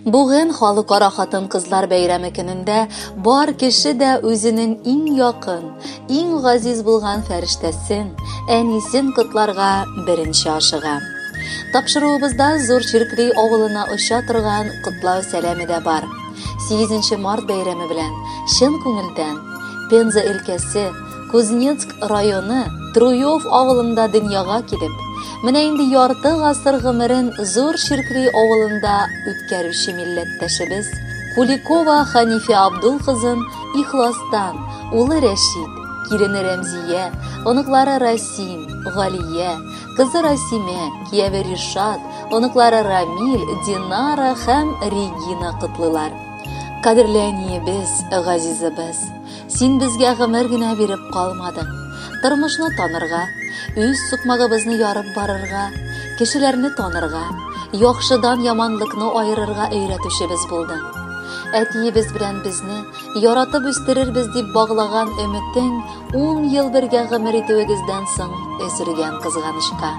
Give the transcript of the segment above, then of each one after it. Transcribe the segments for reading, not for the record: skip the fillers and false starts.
Bugün Халыкара хатын-кызлар бәйрәме көнендә бар кеше дә үзенең иң якын, иң газиз булган фәрештәсен, әнисен котларга беренче ашыга. Тапшыруыбызда зур Чиркли авылына оча торган котлау сәламе дә бар. 8 март бәйрәме белән чын күңелдән Пенза өлкәсе, Кузнецк районы Труев авылында дөньяга килеп, менә инде ярты гасыр гомерен зур Чиркли авылында үткәрүче милләттәшебез Куликова Ханифа Абдул кызын ихластан улы Рәшид, кирене Рәмзия, оныклары Расим, Галия, кызы Расиме, кияве Ришат, оныклары Рамил, Динара һәм Регина котлылар. Кадерле әниебез, газизебез, син безгә гомер генә биреп калмадың. Тормышны танырга, үз сукмагыбызны ярып барырга, кешеләрне танырга, яхшыдан яманлыкны айырырга өйрәтүчебез булдың. Әтиебез белән безне яратып үстерербез дип баглаган өметең 10 ел бергә гомер итүегездән соң эсергән кызганычка.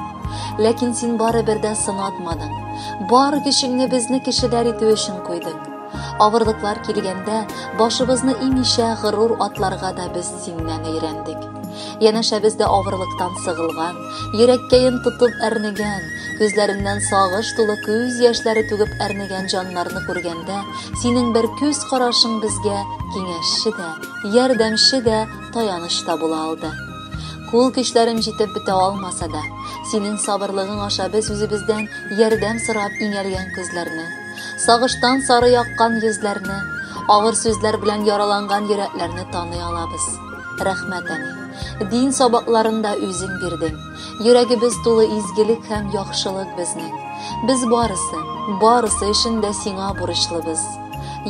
Ләкин син барыбер дә сынатмадың. Бар көчеңне безне кешеләр итү өчен куйдың. Авырлыклар килгәндә башыбызны имичә горур атларга да без синнән өйрәндек. Янәшә бездә авырлыктан сыгылган, йөрәккәен тотып әрнегән, күзләреннән сагыш тулы күз яшьләре түгеп әрнегән җаннарны күргәндә, синең бер күз карашың безгә киңәшче дә, ярдәмче дә, таяныч та була алды. Кул көчләрем җитеп бетә алмаса да, синең сабырлыгың аша без үзебездән ярдәм сорап иңәргән күзләрне, сагыштан сары яккан йөзләрне, авыр сүзләр белән яраланган йөрәкләрне таный алабыз. Рәхмәт, әни. Дин сабакларында үзең бирдең. Йөрәгебез тулы изгелек һәм яхшылык безнең. Без барысы өчен дә сиңа бурычлыбыз.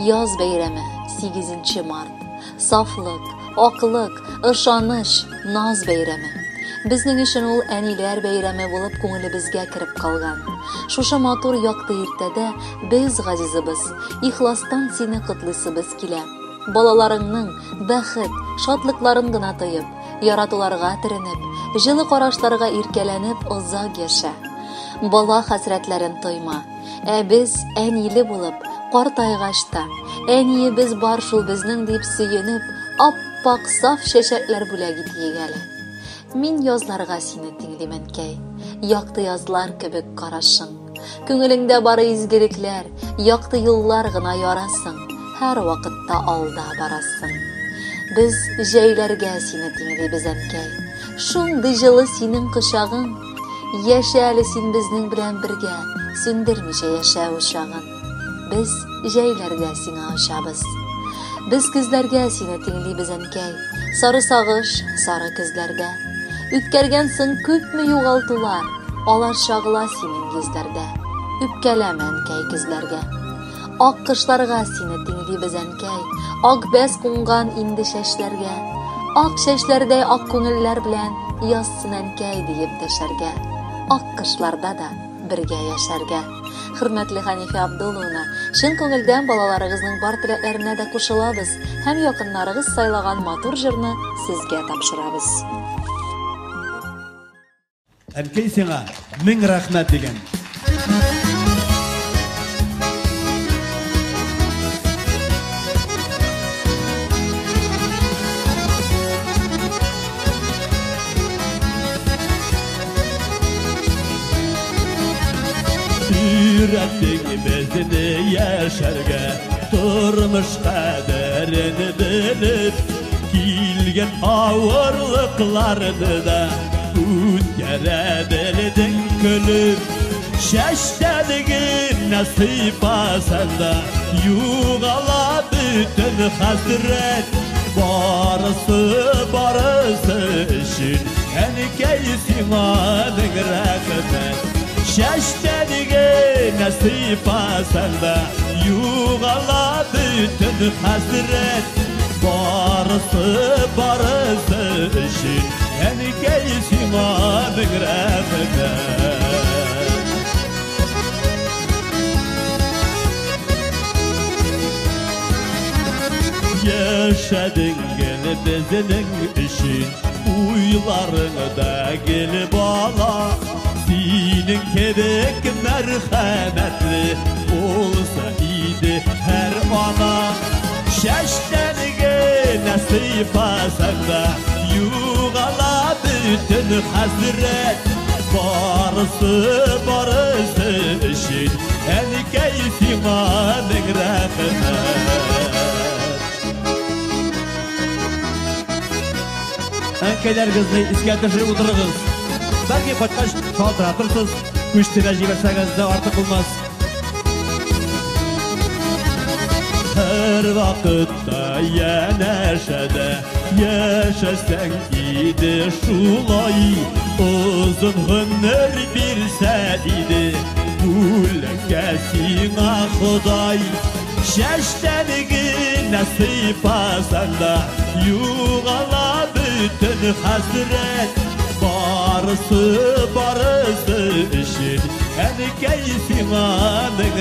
Яз бәйрәме, 8 март. Сафлык, аклык, ышаныч, наз бәйрәме. Безнең өчен ул әниләр бәйрәме булып күңелебезгә кирип калган. Шушы матур якты иртәдә без, газизыбыз, ихластан сине котлыйсыбыз килә. Балаларыңның бәхет, шатлыкларын гына тоеп, яратуларга теренеп, җылы карашларга иркәләнеп озак яшә. Бала хәсрәтләрен тойма. Без әниле булып, картайгач та, әниебез бар шул безнең дип сөенеп, аппак саф чәчәкләр бүләк итик әле. Мин язларга сине тиңдимәнкәй, якты язлар кебек карашың. Күңелеңдә бары изгелекләр, якты юллар гына ярасың. Һәр вакытта алда барасың. Без җәйләргә сине тиңлибез, әнкәй. Шундый җылы синең кочагың. Яшә әле син безнең белән бергә, сүндермичә яшә учагын. Без җәйләргә сиңа очабыз. Без күзләргә сине тиңлибез, әнкәй. Сары сагыш, сары күзләрдә. Үткәргәнсең күпме югалтулар, алар чагыла синең йөзләрдә. Үпкәләм, әнкәй, күзләргә. Ак кышларга сине тиңлибез, әнкәй, ак бәс кунган инде чәчләргә, ак чәчләрдәй ак күңелләр белән язсын, әнкәй, диеп дәшәргә, ак кышларда да бергә яшәргә. Хөрмәтле Ханифа Абдуловна, чын күңелдән балаларыгызның бар теләкләренә дә кушылабыз һәм якыннарыгыз сайлаган матур җырны сезгә тапшырабыз. Әнкәй, сиңа мең рәхмәт дигән. Yürekteki bezini yaşarga, turmuş kaderini bilip, kilgen ağırlıklarını da ütkere külüp, şeştediğin nasip asanda, yuğala bütün hasret, barısı için, enkey simanın rağmen. Şeştediğin nasip asanda, yuğala bütün hasret, barısı için, enkey simanın rağmen. Yaşadın gel bizning için, uylarını da gelip ala. Senin kebek merhametli olsa idi her ana. Şeştenige nasip asanda yuğala bütün hazret. Barısı işin en keyfima rahmet. Әнкәйләр кызны искә төшереп утырыгыз. Бәлки кайткач шалтыратырсыз, күчтәгә җибәрсәгез дә артык булмас. Her vakitte yeneşede yaşasan idi şulay. Uzun ömür bir idi ülkesine Xuday. Şeştenigi nasip asanda yuğala bütün hasret. Barısı işin en keyfime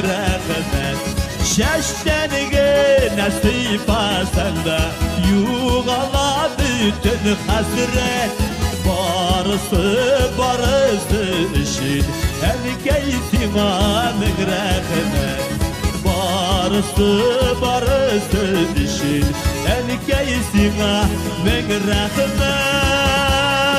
rahmet. Şeştenige nasip asanda yuğala bütün hasret. Barısı işin en keyfime rahmet. Barısı işin en keyfime rahmet.